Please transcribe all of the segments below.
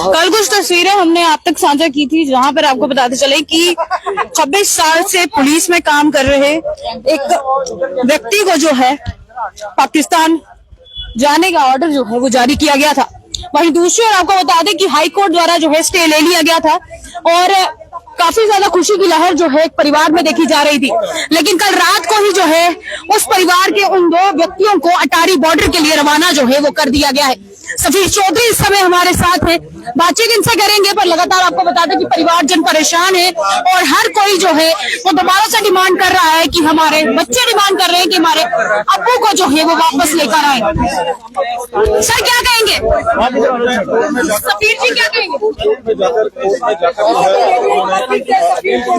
कल कुछ तस्वीरें हमने आप तक साझा की थी जहां पर आपको बताते चले कि 26 साल से पुलिस में काम कर रहे एक व्यक्ति को जो है पाकिस्तान जाने का ऑर्डर जो है वो जारी किया गया था। वहीं दूसरी ओर आपको बता दें कि हाई कोर्ट द्वारा जो है स्टे ले लिया गया था और काफी ज्यादा खुशी की लहर जो है एक परिवार में देखी जा रही थी। लेकिन कल रात को ही जो है उस परिवार के उन दो व्यक्तियों को अटारी बॉर्डर के लिए रवाना जो है वो कर दिया गया है। सफीर चौधरी इस समय हमारे साथ है, बातचीत इनसे करेंगे। पर लगातार आपको बता दें कि परिवारजन परेशान है और हर कोई जो है वो दोबारा से डिमांड कर रहा है कि हमारे बच्चे डिमांड कर रहे हैं कि हमारे अब्बू को जो है वो वापस लेकर आए। सर क्या कहेंगे? सफीर जी क्या कहेंगे?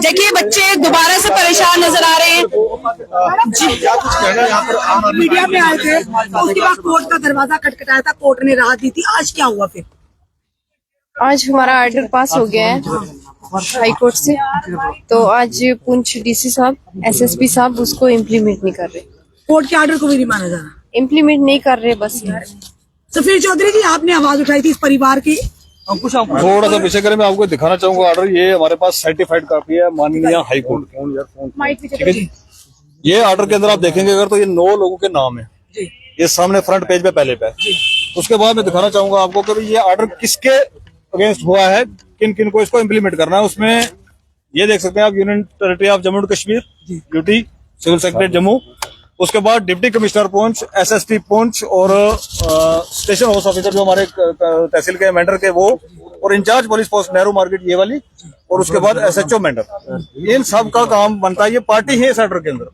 देखिए बच्चे दोबारा से परेशान नजर आ रहे हैं। मीडिया में आए थे तो उसके बाद कोर्ट का दरवाजा खटखटाया था, कोर्ट ने राहत दी थी। आज क्या हुआ फिर? आज हमारा ऑर्डर पास हो गया है हाई कोर्ट से, तो आज पुंछ डीसी साहब एसएसपी साहब उसको इम्प्लीमेंट नहीं कर रहे। कोर्ट के ऑर्डर को भी नहीं माना जा रहा, इम्प्लीमेंट नहीं कर रहे बस। सफीर चौधरी जी, आपने आवाज उठाई थी इस परिवार की। थोड़ा सा पीछे करें, मैं आपको दिखाना चाहूंगा ऑर्डर। ये हमारे पास सर्टिफाइड कॉपी है माननीय हाई कोर्ट की, ठीक है जी। ये ऑर्डर के अंदर आप देखेंगे अगर तो ये 9 लोगों के नाम है, ये सामने फ्रंट पेज पे पहले पे। उसके बाद मैं दिखाना चाहूंगा आपको कि ये ऑर्डर किसके अगेंस्ट हुआ है, किन किन को इसको इम्प्लीमेंट करना है। उसमें ये देख सकते हैं आप, union territory of Jammu and Kashmir duty, civil secretary Jammu. उसके बाद deputy commissioner Poonch, SSP Poonch और स्टेशन हाउस ऑफिसर जो हमारे तहसील के मेंटर के वो, और in charge police post Nehru market ये वाली, और उसके बाद एसएचओ मेंटर। इन सब का काम बनता है, ये पार्टी है इस ऑर्डर के अंदर।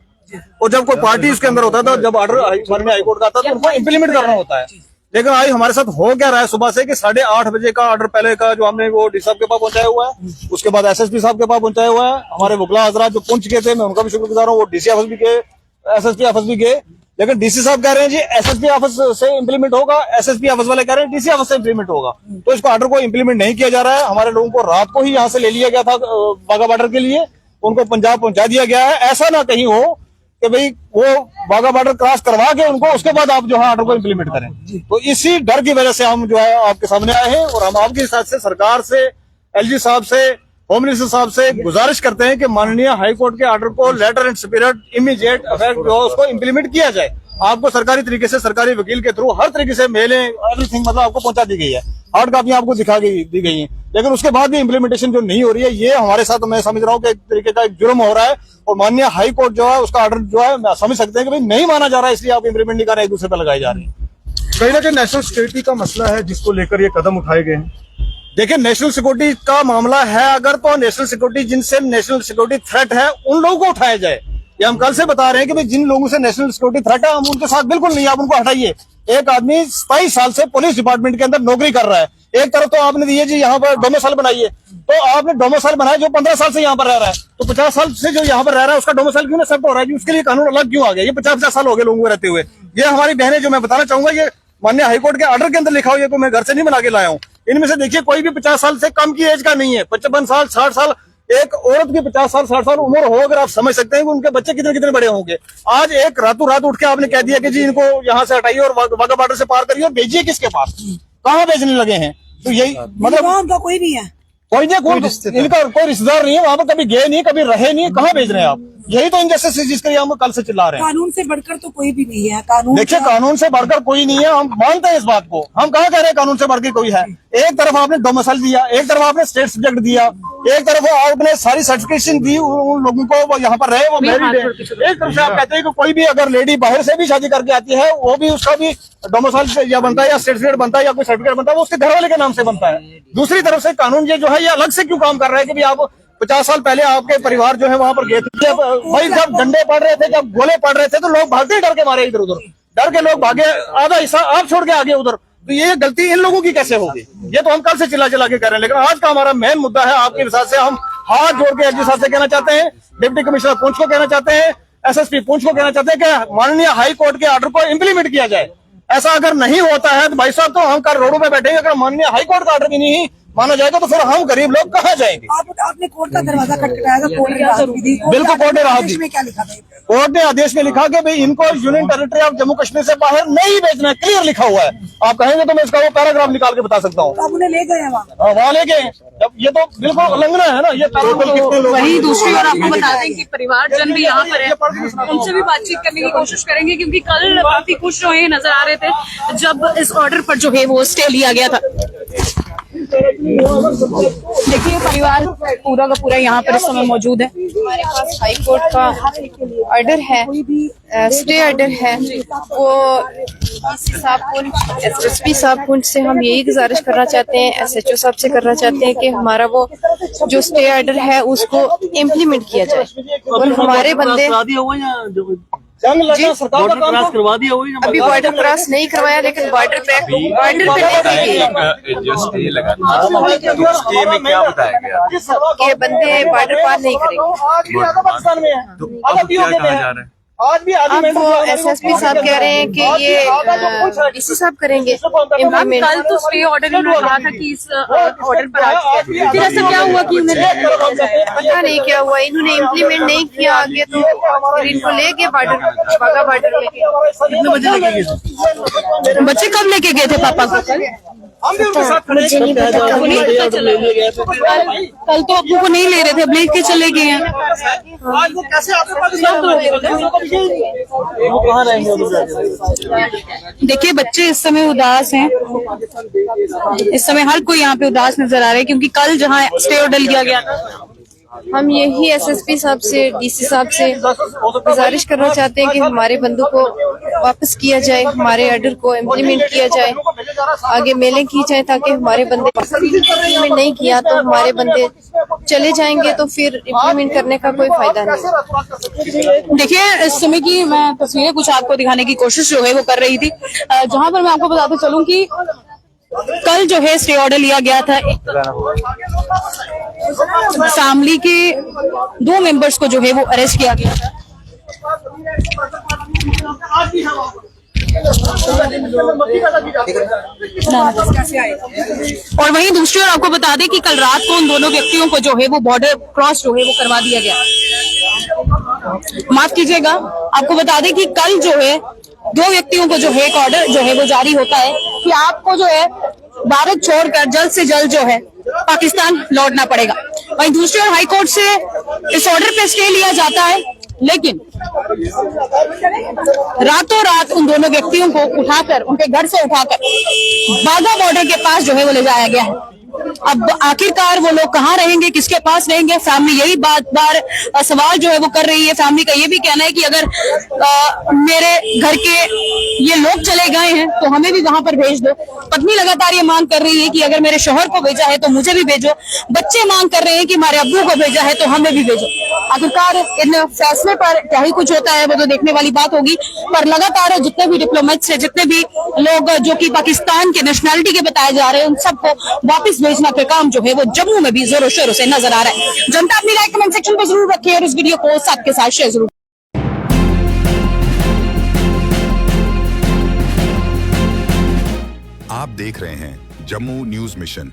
और जब कोई पार्टी इसके अंदर होता था, जब ऑर्डर माननीय हाईकोर्ट का आता तो उनको इम्प्लीमेंट करना होता है। लेकिन आज हमारे साथ हो क्या रहा है सुबह से कि 8:30 बजे का ऑर्डर पहले का जो हमने वो डी साहब के पास पहुंचाया हुआ है, उसके बाद एसएसपी साहब के पास पहुंचाया हुआ है। हमारे वकला हजरात जो पुंछ के थे, मैं उनका भी शुक्रगुजार हूँ, वो डीसी ऑफिस भी गए, एसएसपी ऑफिस भी गए। लेकिन डीसी साहब कह रहे हैं जी एसएसपी ऑफिस से इम्प्लीमेंट होगा, एसएसपी ऑफिस वाले कह रहे हैं डीसी ऑफिस से इम्प्लीमेंट होगा। तो इसको ऑर्डर को इम्प्लीमेंट नहीं किया जा रहा है। हमारे लोगों को रात को ही यहाँ से ले लिया गया था वाघा बॉर्डर के लिए, उनको पंजाब पहुंचा दिया गया है। ऐसा ना कहीं हो कि भाई वो वाघा बॉर्डर क्रॉस करवा के उनको उसके बाद आप जो है ऑर्डर को इम्प्लीमेंट करें। तो इसी डर की वजह से हम जो है आपके सामने आए हैं और हम आपके साथ से सरकार से, एलजी साहब से, होम मिनिस्टर साहब से गुजारिश करते हैं कि माननीय हाई कोर्ट के ऑर्डर को letter and spirit immediate effect जो है उसको इम्प्लीमेंट किया जाए। आपको सरकारी तरीके से, सरकारी वकील के थ्रू हर तरीके से मेलें एवरीथिंग मतलब आपको पहुंचा दी गई है, हार्ड कॉपी आपको दी गई है। लेकिन उसके बाद भी इम्प्लीमेंटेशन जो नहीं हो रही है, ये हमारे साथ मैं समझ रहा हूँ कि एक तरीके का एक जुर्म हो रहा है। और माननीय हाई कोर्ट जो है उसका ऑर्डर जो है समझ सकते हैं कि भाई नहीं माना जा रहा है, इसलिए आप इम्प्लीमेंट नहीं कर रहे, एक दूसरे पर लगाई जा रही है। कहीं ना कहीं नेशनल सिक्योरिटी का मसला है जिसको लेकर ये कदम उठाए गए हैं। देखिए नेशनल सिक्योरिटी का मामला है अगर, तो नेशनल सिक्योरिटी जिनसे नेशनल सिक्योरिटी थ्रेट है उन लोगों को उठाया जाए। ये हम कल से बता रहे हैं कि भाई जिन लोगों से नेशनल सिक्योरिटी थ्रेट है हम उनके साथ बिल्कुल नहीं, आप उनको हटाइए। एक आदमी 27 साल से पुलिस डिपार्टमेंट के अंदर नौकरी कर रहा है। एक तरफ तो आपने दिए जी यहाँ पर डोमिसाइल बनाइए, तो आपने डोमिसाइल बनाया जो 15 साल से यहाँ पर रह रहा है, तो 50 साल से जो यहाँ पर रह रहा है उसका डोमिसाइल क्यों एक्सेप्ट हो रहा है जी? उसके लिए कानून अलग क्यों आ गया? ये 50 साल हो गए लोगों को रहते हुए। ये हमारी बहनें जो मैं बताना चाहूंगा, ये माननीय हाईकोर्ट के ऑर्डर के अंदर लिखा हुआ है, तो मैं घर से नहीं बना के लाया हूँ। इनमें से देखिए कोई भी 50 साल से कम की एज का नहीं है। 55 साल 60 साल, एक औरत की 50 साल 60 साल उम्र हो, अगर आप समझ सकते हैं कि उनके बच्चे कितने कितने बड़े होंगे। आज एक रातों रात उठ के आपने कह दिया कि जी इनको यहाँ से हटाइए और वाघा बॉर्डर से पार करिए और भेजिए किसके पास? कहाँ भेजने लगे हैं? तो यही मतलब उनका कोई नहीं है, कोई नहीं, इनका कोई रिश्तेदार नहीं है वहां पर, कभी गए नहीं, कभी रहे नहीं, कहाँ भेज रहे हैं आप? यही तो इंजस्टिस है जिसके लिए हम कल से चिल्ला रहे हैं। कानून से बढ़कर तो कोई भी नहीं है। कानून देखिए कानून से बढ़कर कोई नहीं है, हम मानते हैं इस बात को। हम कहाँ कह रहे हैं कानून से बढ़कर कोई है? एक तरफ आपने डोमिसाइल दिया, एक तरफ आपने स्टेट सब्जेक्ट दिया, एक तरफ आपने सारी सर्टिफिकेशन दी उन लोगों को, वो यहाँ पर रहे, वो मैरिड है। एक तरफ से आप कहते हैं कि कोई भी अगर लेडी बाहर से भी शादी करके आती है वो भी उसका भी डोमिसाइल या बनता है या सर्टिफिकेट बनता है या कोई सर्टिफिकेट बनता है, वो उसके घर वाले के नाम से बनता है। दूसरी तरफ से कानून ये जो है ये अलग से क्यों काम कर रहा है कि भाई आप 50 साल पहले आपके परिवार जो है वहां पर गए थे, भाई जब डंडे पड़ रहे थे, जब गोले पड़ रहे थे तो लोग भागते डर के मारे, इधर उधर डर के लोग भागे, आधा हिस्सा आप छोड़ के आगे उधर। तो ये गलती इन लोगों की कैसे होगी? ये तो हम कल से चिल्ला चिल्ला के कर रहे हैं। लेकिन आज का हमारा मेन मुद्दा है, आपके हिसाब से हम हाथ जोड़ के एलजी साहब से कहना चाहते हैं, डिप्टी कमिश्नर पुंछ को कहना चाहते हैं, एसएसपी पुंछ को कहना चाहते हैं कि माननीय हाई कोर्ट के ऑर्डर को इम्प्लीमेंट किया जाए। ऐसा अगर नहीं होता है तो भाई साहब तो हम कल रोडों पे बैठेंगे। अगर माननीय हाई कोर्ट का ऑर्डर भी नहीं माना जाएगा तो फिर हम गरीब लोग कहाँ जाएंगे? आपने कोर्ट का दरवाजा खटखटाया था, कोर्ट ने राहत भी दी। बिल्कुल कोर्ट ने राहत दी। आदेश में क्या लिखा था? कोर्ट ने आदेश में लिखा कि भाई इनको union territory of Jammu Kashmir से बाहर नहीं भेजना, क्लियर लिखा हुआ है। आप कहेंगे तो मैं इसका वो पैराग्राफ निकाल के बता सकता हूँ। आप उन्हें ले गए हैं वहाँ? वहाँ ले गए। जब ये तो बिल्कुल उल्लंघन है ना, ये वहीं दूसरी ओर आपको बता दें कि परिवारजन भी यहाँ पर है, उनसे भी बातचीत करने की कोशिश करेंगे क्योंकि कल काफी खुश जो है नजर आ रहे थे जब इस ऑर्डर पर जो है वो स्टे लिया गया था। देखिए परिवार पूरा का पूरा यहाँ पर इस समय मौजूद है। हमारे पास हाई कोर्ट का ऑर्डर है, स्टे ऑर्डर है। वो डीसी साहब पुंछ, एसएसपी साहब पुंछ से हम यही गुजारिश करना चाहते हैं, एसएचओ साहब से करना चाहते हैं कि हमारा वो जो स्टे ऑर्डर है उसको इम्प्लीमेंट किया जाए और हमारे बंदे जंग लगा सरकार का काम करवा दिया हुई अभी बॉर्डर क्रॉस नहीं करवाया, लेकिन बॉर्डर पे लेके गए जो स्टे लगा तो स्टे में क्या बताया गया कि बंदे बॉर्डर पार नहीं करेंगे। पाकिस्तान में है। तो अब क्या कहा जा रहा है? आज भी अब वो एसएसपी साहब कह रहे हैं कि ये डीसी साहब करेंगे इम्प्लीमेंट। कल तो स्टे ऑर्डर इन्होंने कहा था कि इस ऑर्डर पर आज फिर ऐसा क्या हुआ कि उन्हें पता नहीं क्या हुआ, इन्होंने इम्प्लीमेंट नहीं किया आगे, तो फिर इनको ले गए बॉर्डर, वाघा बॉर्डर में। बच्चे कब लेके गए थे पापा को? हम भी उनके साथ खड़े कल तो आपको को नहीं ले रहे थे, अब लेके चले गए हैं। आज वो कैसे आपके पाकिस्तान कहाँ रहेंगे? देखिए बच्चे इस समय उदास हैं, इस समय हर कोई यहाँ पे उदास नजर आ रहा है क्योंकि कल जहाँ स्टे ऑर्डर लिया गया था। हम यही एसएसपी साहब से, डीसी साहब से गुजारिश करना चाहते हैं कि हमारे बंदों को वापस किया जाए, हमारे ऑर्डर को इम्प्लीमेंट किया जाए, आगे मेलें की जाए ताकि हमारे बंदे इम्प्लीमेंट नहीं किया तो हमारे बंदे चले जाएंगे तो फिर इम्प्लीमेंट करने का कोई फायदा नहीं। देखिए इस समय की मैं तस्वीरें कुछ आपको दिखाने की कोशिश जो है वो कर रही थी, जहाँ पर मैं आपको बताते चलूं कि कल जो है स्टे ऑर्डर लिया गया था, फैमिली के 2 मेंबर्स को जो है वो अरेस्ट किया गया था। और वहीं दूसरी ओर आपको बता दें कि कल रात को उन दोनों व्यक्तियों को जो है वो बॉर्डर क्रॉस जो है वो करवा दिया गया। माफ कीजिएगा, आपको बता दें कि कल जो है 2 व्यक्तियों को जो है एक ऑर्डर जो है वो जारी होता है कि आपको जो है भारत छोड़कर जल्द से जल्द जो है पाकिस्तान लौटना पड़ेगा। वहीं दूसरी ओर हाई कोर्ट से इस ऑर्डर पे स्टे लिया जाता है, लेकिन रातों रात उन दोनों व्यक्तियों को उठाकर उनके घर से उठाकर बाघा बॉर्डर के पास जो है वो ले जाया गया है। अब आखिरकार वो लोग कहाँ रहेंगे, किसके पास रहेंगे, फैमिली यही बार सवाल जो है वो कर रही है। फैमिली का ये भी कहना है कि अगर मेरे घर के ये लोग चले गए हैं तो हमें भी वहां पर भेज दो। पत्नी लगातार ये मांग कर रही है कि अगर मेरे शौहर को भेजा है तो मुझे भी भेजो। बच्चे मांग कर रहे हैं कि हमारे अब्बू को भेजा है तो हमें भी भेजो। आखिरकार इन फैसले पर क्या ही कुछ होता है वो तो देखने वाली बात होगी, पर लगातार जितने भी डिप्लोमेट्स है, जितने भी लोग जो कि पाकिस्तान के नेशनैलिटी के बताए जा रहे हैं, उन सबको वापस भेजना का काम जो है वो जम्मू में भी जोरों शोरों से नजर आ रहा है। जनता अपनी राय कमेंट सेक्शन पर जरूर रखिए और इस वीडियो को सबके साथ शेयर जरूर। आप देख रहे हैं जम्मू न्यूज मिशन।